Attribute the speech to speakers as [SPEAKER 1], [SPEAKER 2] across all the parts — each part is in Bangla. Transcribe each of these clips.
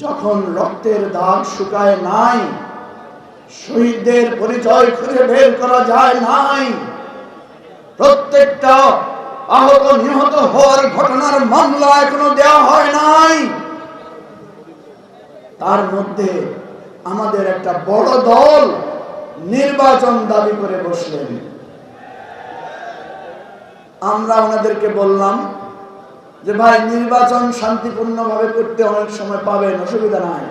[SPEAKER 1] যখন রক্তের দাগ শুকায় নাই, শহীদদের পরিচয় খুঁজে বের করা যায় নাই, প্রত্যেকটা আহত নিহত হওয়ার ঘটনার মামলা এখনো দেওয়া হয় নাই, তার মধ্যে আমাদের একটা বড় দল নির্বাচন দাবি করে বসলেন। আমরা ওনাদেরকে বললাম যে ভাই, নির্বাচন শান্তিপূর্ণভাবে করতে অনেক সময় পাবেন, অসুবিধা নাই।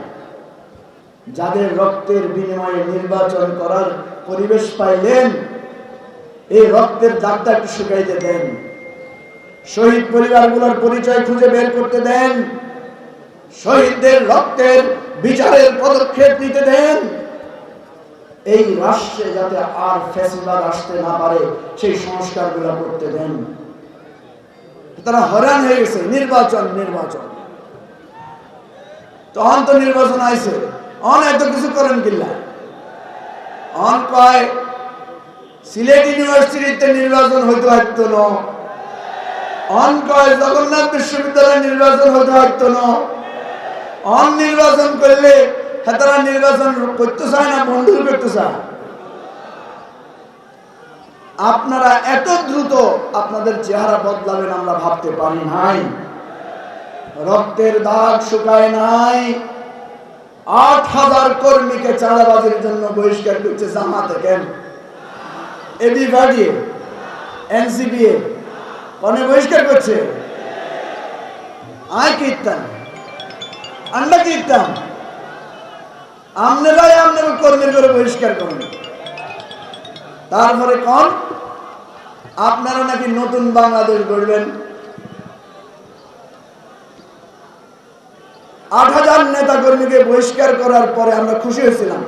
[SPEAKER 1] যাদের রক্তের বিনিময়ে নির্বাচন করার পরিবেশ পাইলেন, এই রক্তের দাগটা একটু শুকাইতে দেন, শহীদ পরিবারগুলোর পরিচয় খুঁজে বের করতে দেন, শহীদদের রক্তের বিচারের পদক্ষেপ নিতে দেন। এই রাষ্ট্রে যাতে আর ফ্যাসিবাদ আসতে না পারে সেই সংস্কারগুলো করতে দেন। তারা হয়রান হয়ে গেছে, নির্বাচন নির্বাচন। তখন তো নির্বাচন আইছে, এত কিছু করেন কিল্লা কয় সিলেট ইউনিভার্সিটিতে নির্বাচন হইতে হইতো না, কয় জগন্নাথ বিশ্ববিদ্যালয়ে নির্বাচন হইতে হইতো না। নির্বাচন করলে তারা নির্বাচন করতে চায় না, বন্ধু করতে চায়। আপনারা এত দ্রুত আপনাদের চেহারা বদলাবেন আমরা ভাবতে পারি নাই। রক্তের দাগ শুকায় নাই। ৮,০০০ কর্মীকে চাঁদাবাজির জন্য বহিষ্কার করছে জামাতে, কেন? এবিভাডি, এনসিপি কনে বহিষ্কার করছে? আয় কীর্তান, আমরা কীর্তান, আপনারাই আপনার কর্মীর করে বহিষ্কার করেন। তারপরে কোন আপনারা নাকি নতুন বাংলাদেশ গড়বেন। ৮,০০০ নেতা কর্মীকে বহিষ্কার করার পরে আমরা খুশি হয়েছিলাম।